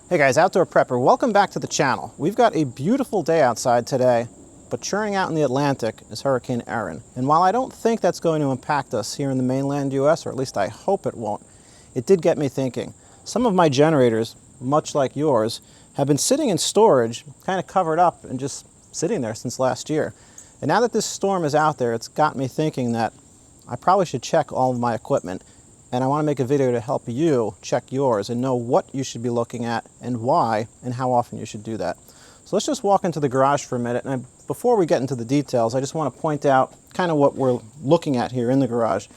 Hey guys, Outdoor Prepper, welcome back to the channel. We've got a beautiful day outside today, but churning out in the Atlantic is Hurricane Erin. And while I don't think that's going to impact us here in the mainland US, or at least I hope it won't, it did get me thinking. Some of my generators, much like yours, have been sitting in storage, kind of covered up and just sitting there since last year. And now that this storm is out there, it's got me thinking that I probably should check all of my equipment. And I want to make a video to help you check yours and know what you should be looking at and why and how often you should do that. So let's just walk into the garage for a minute. And before we get into the details, I just want to point out kind of what we're looking at here in the garage.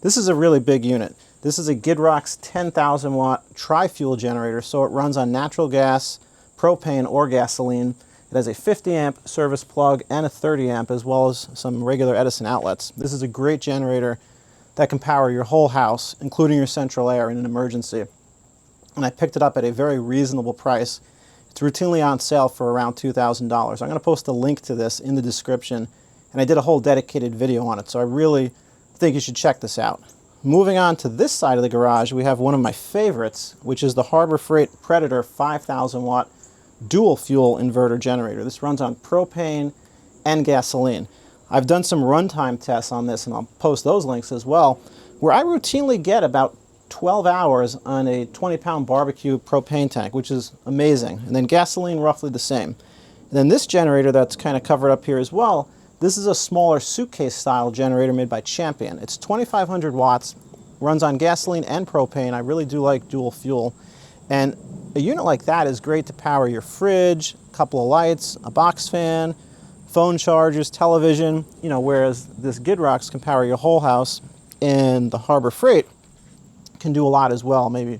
This is a really big unit. This is a Gidrox 10,000 watt tri-fuel generator, so it runs on natural gas, propane, or gasoline. It has a 50 amp service plug and a 30 amp as well as some regular Edison outlets. This is a great generator that can power your whole house, including your central air in an emergency. And I picked it up at a very reasonable price. It's routinely on sale for around $2,000. I'm going to post a link to this in the description, and I did a whole dedicated video on it, so I really think you should check this out. Moving on to this side of the garage, we have one of my favorites, which is the Harbor Freight Predator 5,000 watt dual fuel inverter generator. This runs on propane and gasoline. I've done some runtime tests on this, and I'll post those links as well, where I routinely get about 12 hours on a 20-pound barbecue propane tank, which is amazing. And then gasoline, roughly the same. And then this generator that's kind of covered up here as well, this is a smaller suitcase-style generator made by Champion. It's 2,500 watts, runs on gasoline and propane. I really do like dual fuel. And a unit like that is great to power your fridge, a couple of lights, a box fan, phone chargers, television, whereas this Gidrox can power your whole house, and the Harbor Freight can do a lot as well. Maybe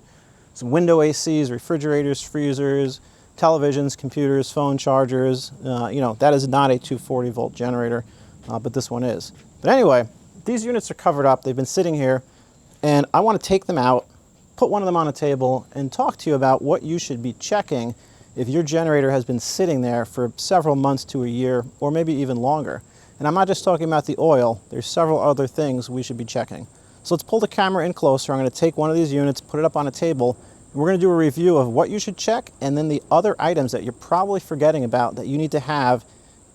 some window ACs, refrigerators, freezers, televisions, computers, phone chargers. That is not a 240 volt generator, but this one is. But anyway, these units are covered up. They've been sitting here, and I want to take them out, put one of them on a table, and talk to you about what you should be checking if your generator has been sitting there for several months to a year, or maybe even longer. And I'm not just talking about the oil, there's several other things we should be checking. So let's pull the camera in closer. I'm going to take one of these units, put it up on a table, and we're going to do a review of what you should check, and then the other items that you're probably forgetting about that you need to have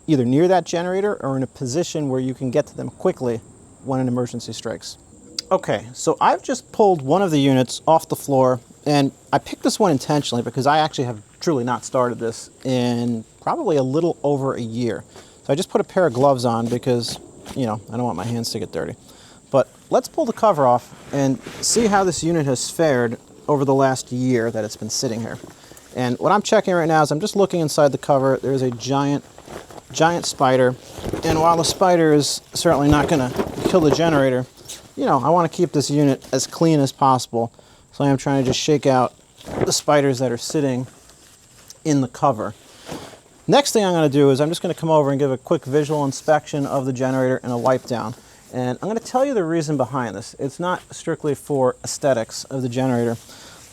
either near that generator or in a position where you can get to them quickly when an emergency strikes. Okay, so I've just pulled one of the units off the floor, and I picked this one intentionally because I actually have truly not started this in probably a little over a year. So I just put a pair of gloves on because, I don't want my hands to get dirty. But let's pull the cover off and see how this unit has fared over the last year that it's been sitting here. And what I'm checking right now is I'm just looking inside the cover. There's a giant spider. And while the spider is certainly not going to kill the generator, I want to keep this unit as clean as possible. So I am trying to just shake out the spiders that are sitting in the cover. Next thing I'm going to do is I'm just going to come over and give a quick visual inspection of the generator and a wipe down. And I'm going to tell you the reason behind this. It's not strictly for aesthetics of the generator,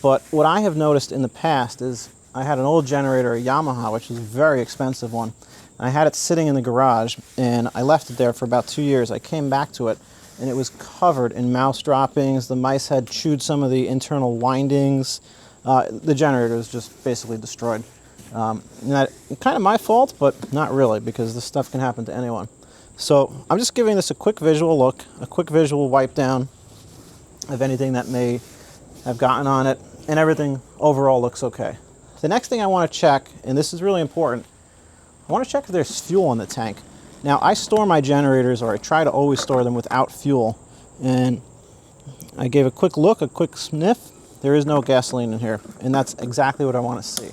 but what I have noticed in the past is I had an old generator, a Yamaha, which is a very expensive one. And I had it sitting in the garage, and I left it there for about 2 years. I came back to it, and it was covered in mouse droppings. The mice had chewed some of the internal windings. The generator was just basically destroyed. Kind of my fault, but not really, because this stuff can happen to anyone. So I'm just giving this a quick visual look, a quick visual wipe down of anything that may have gotten on it, and everything overall looks okay. The next thing I want to check, and this is really important, I want to check if there's fuel in the tank. Now, I store my generators, or I try to always store them without fuel, and I gave a quick look, a quick sniff. There is no gasoline in here, and that's exactly what I want to see.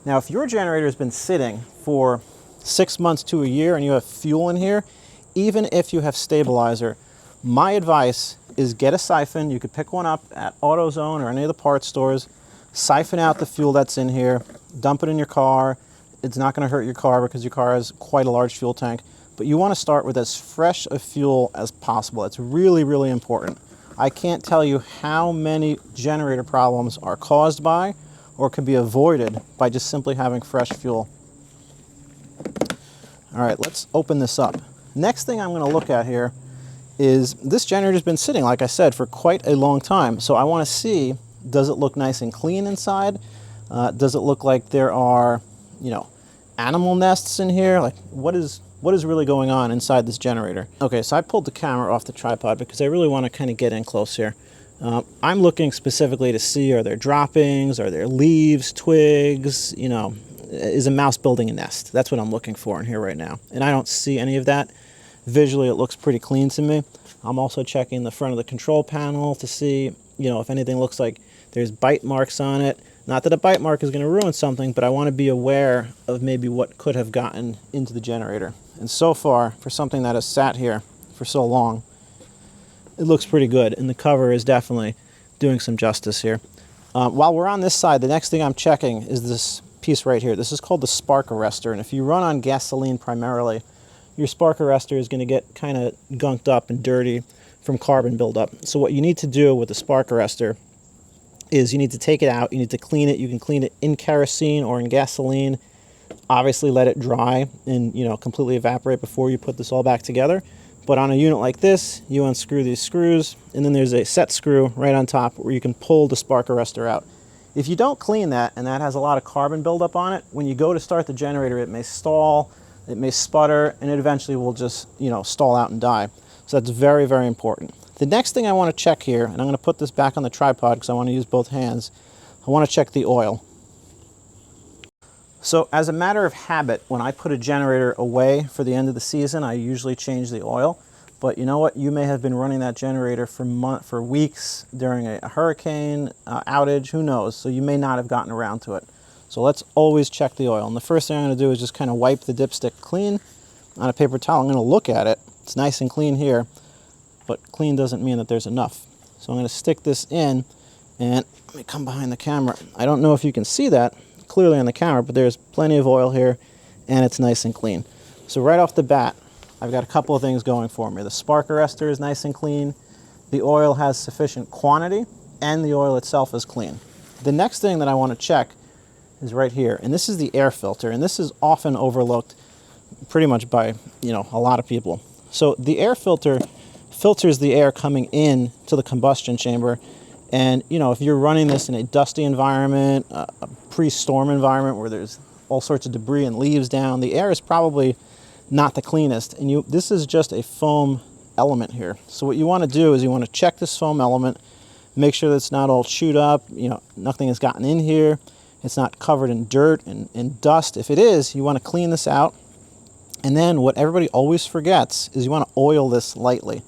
Now, if your generator has been sitting for 6 months to a year and you have fuel in here, even if you have stabilizer, my advice is get a siphon. You could pick one up at AutoZone or any of the parts stores, siphon out the fuel that's in here, dump it in your car. It's not going to hurt your car because your car has quite a large fuel tank, but you want to start with as fresh a fuel as possible. It's really, really important. I can't tell you how many generator problems are caused by or can be avoided by just simply having fresh fuel. All right, let's open this up. Next thing I'm going to look at here is this generator's been sitting, like I said, for quite a long time. So I want to see, does it look nice and clean inside? Does it look like there are, animal nests in here? Like, what is really going on inside this generator? Okay, so I pulled the camera off the tripod because I really want to kind of get in close here. I'm looking specifically to see, are there droppings, are there leaves, twigs, is a mouse building a nest? That's what I'm looking for in here right now. And I don't see any of that. Visually, it looks pretty clean to me. I'm also checking the front of the control panel to see, if anything looks like there's bite marks on it. Not that a bite mark is going to ruin something, but I want to be aware of maybe what could have gotten into the generator. And so far, for something that has sat here for so long, it looks pretty good, and the cover is definitely doing some justice here. While we're on this side, the next thing I'm checking is this piece right here. This is called the spark arrestor, and if you run on gasoline primarily, your spark arrestor is going to get kind of gunked up and dirty from carbon buildup. So what you need to do with the spark arrestor is you need to take it out, you need to clean it. You can clean it in kerosene or in gasoline. Obviously let it dry and completely evaporate before you put this all back together. But on a unit like this, you unscrew these screws, and then there's a set screw right on top where you can pull the spark arrestor out. If you don't clean that, and that has a lot of carbon buildup on it, when you go to start the generator, it may stall, it may sputter, and it eventually will just, stall out and die. So that's very, very important. The next thing I want to check here, and I'm going to put this back on the tripod because I want to use both hands, I want to check the oil. So as a matter of habit, when I put a generator away for the end of the season, I usually change the oil. But you know what? You may have been running that generator for weeks during a hurricane outage, who knows? So you may not have gotten around to it. So let's always check the oil. And the first thing I'm going to do is just kind of wipe the dipstick clean on a paper towel. I'm going to look at it. It's nice and clean here, but clean doesn't mean that there's enough. So I'm going to stick this in, and let me come behind the camera. I don't know if you can see that clearly on the camera, but there's plenty of oil here, and it's nice and clean. So right off the bat, I've got a couple of things going for me. The spark arrestor is nice and clean, the oil has sufficient quantity, and the oil itself is clean. The next thing that I want to check is right here, and this is the air filter, and this is often overlooked pretty much by a lot of people. So the air filter filters the air coming in to the combustion chamber, and if you're running this in a dusty environment, a pre-storm environment where there's all sorts of debris and leaves down, the air is probably not the cleanest, and this is just a foam element here. So what you want to do is you want to check this foam element, make sure that it's not all chewed up, nothing has gotten in here, it's not covered in dirt and dust. If it is, you want to clean this out. And then what everybody always forgets is you want to oil this lightly.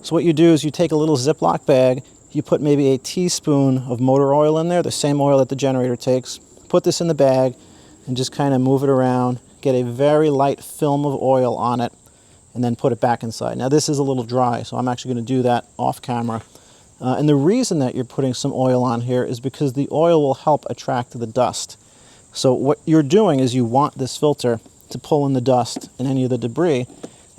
So what you do is you take a little Ziploc bag, you put maybe a teaspoon of motor oil in there, the same oil that the generator takes, put this in the bag and just kind of move it around, get a very light film of oil on it, and then put it back inside. Now this is a little dry, so I'm actually going to do that off camera. And the reason that you're putting some oil on here is because the oil will help attract the dust. So what you're doing is you want this filter to pull in the dust and any of the debris,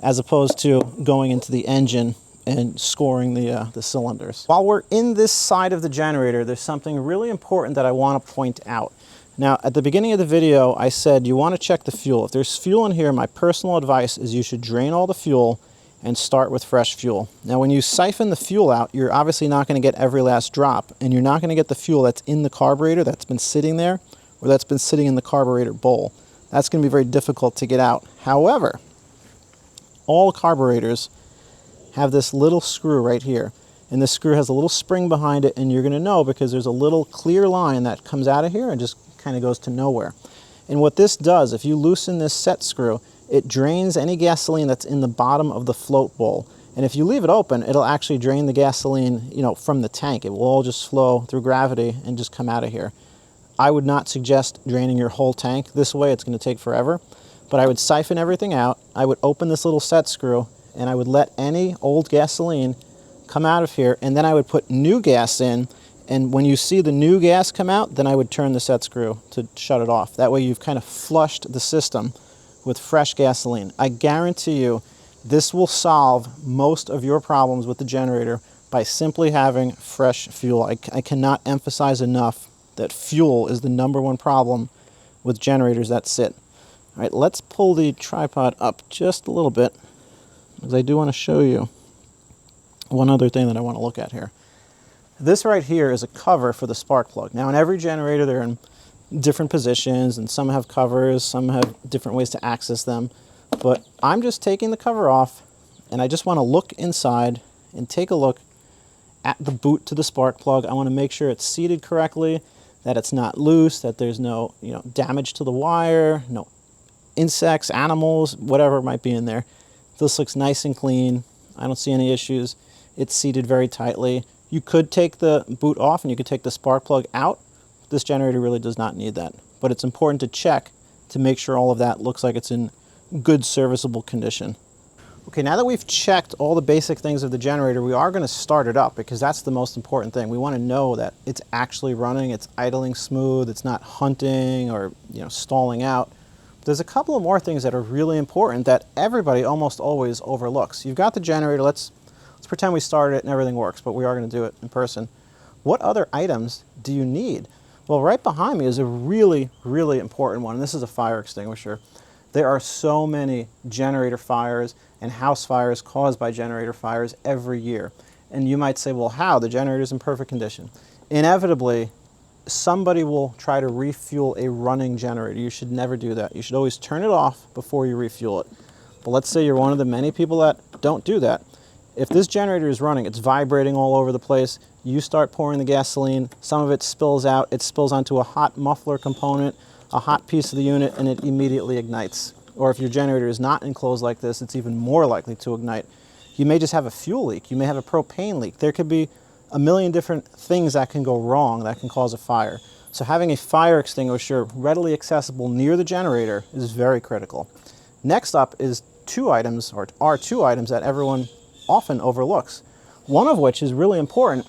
as opposed to going into the engine and scoring the cylinders. While we're in this side of the generator, there's something really important that I want to point out. Now, at the beginning of the video, I said you want to check the fuel. If there's fuel in here, my personal advice is you should drain all the fuel and start with fresh fuel. Now, when you siphon the fuel out, you're obviously not going to get every last drop, and you're not going to get the fuel that's in the carburetor that's been sitting there, or that's been sitting in the carburetor bowl. That's going to be very difficult to get out. However, all carburetors have this little screw right here, and this screw has a little spring behind it, and you're going to know because there's a little clear line that comes out of here and just kind of goes to nowhere. And what this does, if you loosen this set screw, it drains any gasoline that's in the bottom of the float bowl. And if you leave it open, it'll actually drain the gasoline, from the tank. It will all just flow through gravity and just come out of here. I would not suggest draining your whole tank this way. It's going to take forever. But I would siphon everything out. I would open this little set screw, and I would let any old gasoline come out of here, and then I would put new gas in. And when you see the new gas come out, then I would turn the set screw to shut it off. That way you've kind of flushed the system with fresh gasoline. I guarantee you this will solve most of your problems with the generator by simply having fresh fuel. I cannot emphasize enough that fuel is the #1 problem with generators that sit. All right, let's pull the tripod up just a little bit, because I do want to show you one other thing that I want to look at here. This right here is a cover for the spark plug. Now in every generator, they're in different positions, and some have covers, some have different ways to access them. But I'm just taking the cover off, and I just want to look inside and take a look at the boot to the spark plug. I want to make sure it's seated correctly, that it's not loose, that there's no damage to the wire, no insects, animals, whatever might be in there. This looks nice and clean. I don't see any issues. It's seated very tightly. You could take the boot off and you could take the spark plug out. This generator really does not need that. But it's important to check to make sure all of that looks like it's in good serviceable condition. Okay, now that we've checked all the basic things of the generator, we are going to start it up because that's the most important thing. We want to know that it's actually running, it's idling smooth, it's not hunting or stalling out. There's a couple of more things that are really important that everybody almost always overlooks. You've got the generator. Let's pretend we started it and everything works, but we are going to do it in person. What other items do you need? Well, right behind me is a really, really important one, and this is a fire extinguisher. There are so many generator fires and house fires caused by generator fires every year. And you might say, well, how? The generator's in perfect condition. Inevitably, somebody will try to refuel a running generator. You should never do that. You should always turn it off before you refuel it. But let's say you're one of the many people that don't do that. If this generator is running, it's vibrating all over the place, you start pouring the gasoline, some of it spills out, it spills onto a hot muffler component, a hot piece of the unit, and it immediately ignites. Or if your generator is not enclosed like this, it's even more likely to ignite. You may just have a fuel leak, you may have a propane leak. There could be a million different things that can go wrong that can cause a fire. So having a fire extinguisher readily accessible near the generator is very critical. Next up is two items that everyone often overlooks. One of which is really important,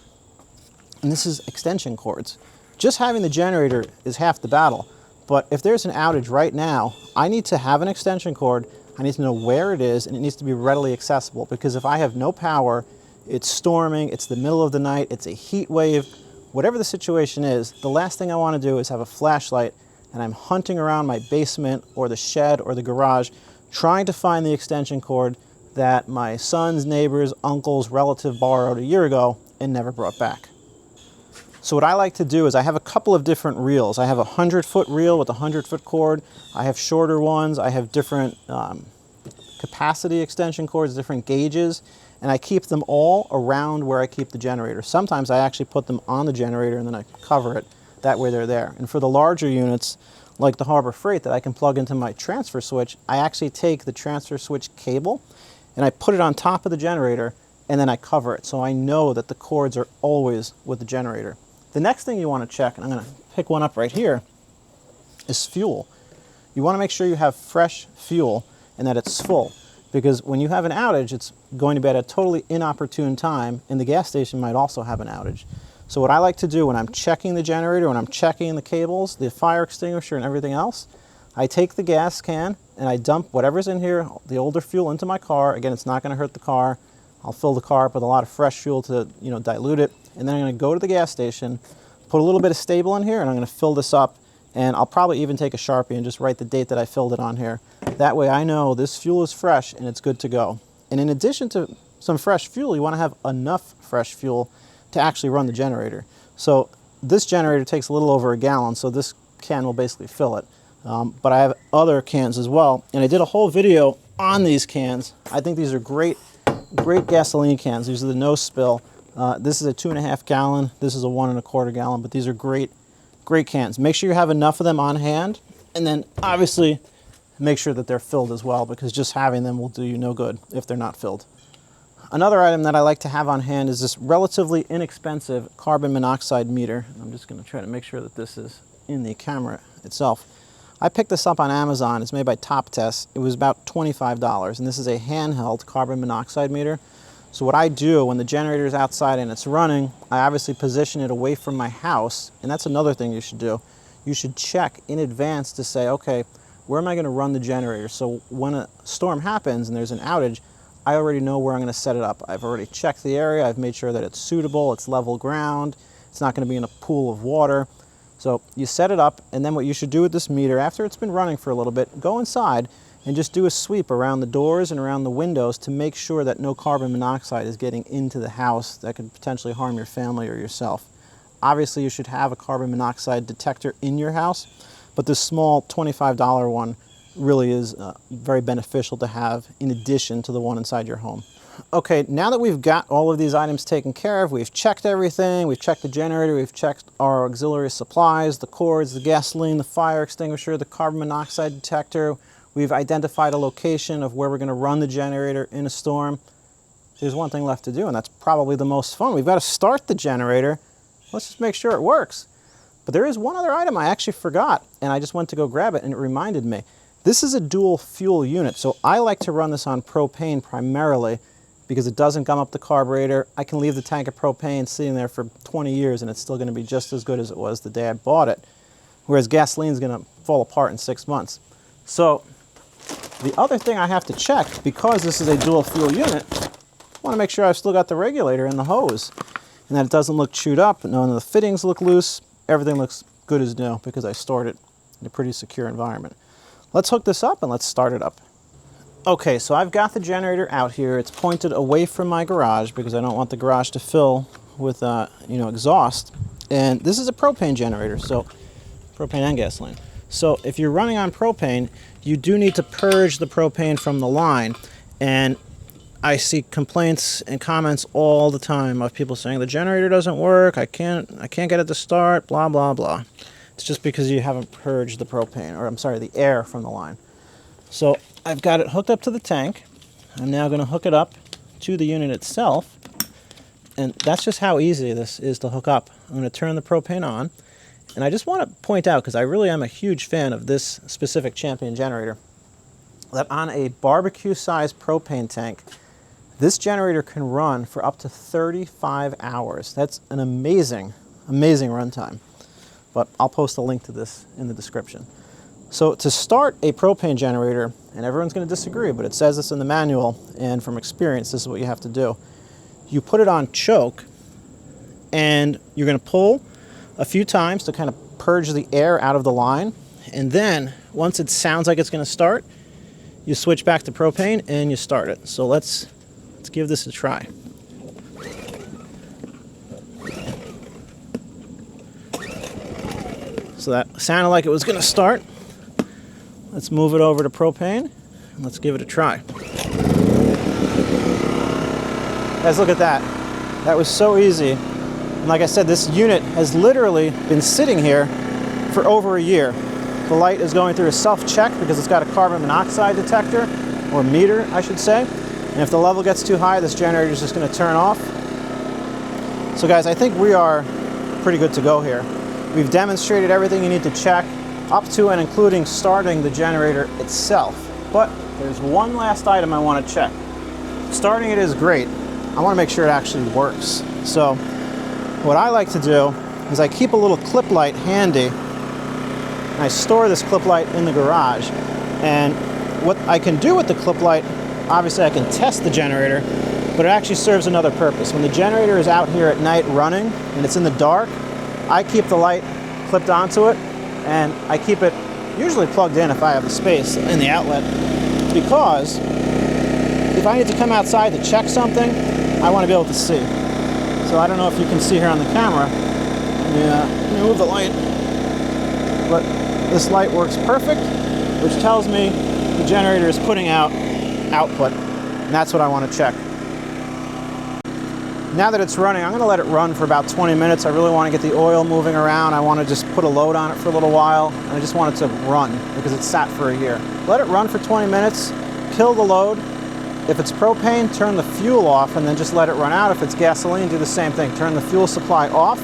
and this is extension cords. Just having the generator is half the battle, but if there's an outage right now, I need to have an extension cord, I need to know where it is, and it needs to be readily accessible, because if I have no power, it's storming, it's the middle of the night, it's a heat wave, whatever the situation is, the last thing I want to do is have a flashlight and I'm hunting around my basement or the shed or the garage trying to find the extension cord that my son's neighbor's uncle's relative borrowed a year ago and never brought back. So what I like to do is I have a couple of different reels. I have a 100-foot reel with a 100-foot cord. I have shorter ones. I have different capacity extension cords, different gauges, and I keep them all around where I keep the generator. Sometimes I actually put them on the generator and then I cover it. That way they're there. And for the larger units, like the Harbor Freight that I can plug into my transfer switch, I actually take the transfer switch cable and I put it on top of the generator and then I cover it. So I know that the cords are always with the generator. The next thing you want to check, and I'm going to pick one up right here, is fuel. You want to make sure you have fresh fuel and that it's full, because when you have an outage, it's going to be at a totally inopportune time, and the gas station might also have an outage. So what I like to do when I'm checking the generator, when I'm checking the cables, the fire extinguisher and everything else, I take the gas can and I dump whatever's in here, the older fuel, into my car. Again, it's not going to hurt the car. I'll fill the car up with a lot of fresh fuel to dilute it, and then I'm going to go to the gas station, put a little bit of stable in here, and I'm going to fill this up, and I'll probably even take a Sharpie and just write the date that I filled it on here. That way I know this fuel is fresh and it's good to go. And in addition to some fresh fuel, you want to have enough fresh fuel to actually run the generator. So this generator takes a little over a gallon, so this can will basically fill it. But I have other cans as well, and I did a whole video on these cans. I think these are great gasoline cans. These are the no spill. This is a 2.5 gallon. This is a 1.25 gallon, but these are great cans. Make sure you have enough of them on hand, and then obviously make sure that they're filled as well, because just having them will do you no good if they're not filled. Another item that I like to have on hand is this relatively inexpensive carbon monoxide meter. I'm just going to try to make sure that this is in the camera itself. I picked this up on Amazon. It's made by Top Test. It was about $25, and this is a handheld carbon monoxide meter. So what I do when the generator is outside and it's running, I obviously position it away from my house, and that's another thing you should do. You should check in advance to say, okay, where am I going to run the generator? So when a storm happens and there's an outage, I already know where I'm going to set it up. I've already checked the area. I've made sure that it's suitable, it's level ground, it's not going to be in a pool of water. So you set it up, and then what you should do with this meter, after it's been running for a little bit, go inside and just do a sweep around the doors and around the windows to make sure that no carbon monoxide is getting into the house that could potentially harm your family or yourself. Obviously, you should have a carbon monoxide detector in your house, but this small $25 one really is very beneficial to have in addition to the one inside your home. Okay, now that we've got all of these items taken care of, we've checked everything, we've checked the generator, we've checked our auxiliary supplies, the cords, the gasoline, the fire extinguisher, the carbon monoxide detector, we've identified a location of where we're going to run the generator in a storm. There's one thing left to do, and that's probably the most fun. We've got to start the generator. Let's just make sure it works. But there is one other item I actually forgot, and I just went to go grab it, and it reminded me. This is a dual fuel unit, so I like to run this on propane primarily because it doesn't gum up the carburetor. I can leave the tank of propane sitting there for 20 years and it's still going to be just as good as it was the day I bought it, whereas gasoline is going to fall apart in 6 months. So the other thing I have to check, because this is a dual fuel unit, I want to make sure I've still got the regulator and the hose and that it doesn't look chewed up, none of the fittings look loose, everything looks good as new because I stored it in a pretty secure environment. Let's hook this up and let's start it up. Okay, so I've got the generator out here. It's pointed away from my garage because I don't want the garage to fill with exhaust. And this is a propane generator, so propane and gasoline. So if you're running on propane, you do need to purge the propane from the line. And I see complaints and comments all the time of people saying the generator doesn't work, I can't get it to start, blah blah blah. It's just because you haven't purged the propane, or I'm sorry, the air from the line. So I've got it hooked up to the tank. I'm now going to hook it up to the unit itself. And that's just how easy this is to hook up. I'm going to turn the propane on. And I just want to point out, because I really am a huge fan of this specific Champion generator, that on a barbecue-sized propane tank, this generator can run for up to 35 hours. That's an amazing, amazing runtime. But I'll post a link to this in the description. So to start a propane generator, and everyone's going to disagree, but it says this in the manual, and from experience, this is what you have to do. You put it on choke, and you're going to pull a few times to kind of purge the air out of the line, and then once it sounds like it's going to start, you switch back to propane and you start it. So let's give this a try. So that sounded like it was going to start. Let's move it over to propane and let's give it a try. Guys, look at that. That was so easy. And like I said, this unit has literally been sitting here for over a year. The light is going through a self-check because it's got a carbon monoxide detector, or meter, I should say. And if the level gets too high, this generator is just going to turn off. So guys, I think we are pretty good to go here. We've demonstrated everything you need to check, up to and including starting the generator itself. But there's one last item I want to check. Starting it is great. I want to make sure it actually works. So what I like to do is I keep a little clip light handy. And I store this clip light in the garage. And what I can do with the clip light, obviously I can test the generator, but it actually serves another purpose. When the generator is out here at night running and it's in the dark, I keep the light clipped onto it, and I keep it usually plugged in if I have the space in the outlet, because if I need to come outside to check something, I want to be able to see. So I don't know if you can see here on the camera. Let me move the light. But this light works perfect, which tells me the generator is putting out output, and that's what I want to check. Now that it's running, I'm going to let it run for about 20 minutes. I really want to get the oil moving around. I want to just put a load on it for a little while, and I just want it to run because it's sat for a year. Let it run for 20 minutes, kill the load. If it's propane, turn the fuel off and then just let it run out. If it's gasoline, do the same thing. Turn the fuel supply off,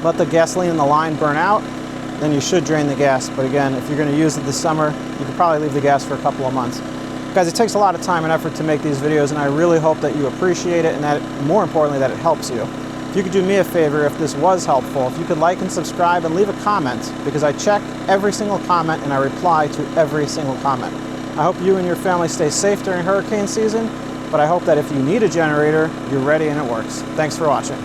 let the gasoline in the line burn out, then you should drain the gas. But again, if you're going to use it this summer, you could probably leave the gas for a couple of months. Guys, it takes a lot of time and effort to make these videos, and I really hope that you appreciate it and that, more importantly, that it helps you. If you could do me a favor, if this was helpful, if you could like and subscribe and leave a comment, because I check every single comment and I reply to every single comment. I hope you and your family stay safe during hurricane season, but I hope that if you need a generator, you're ready and it works. Thanks for watching.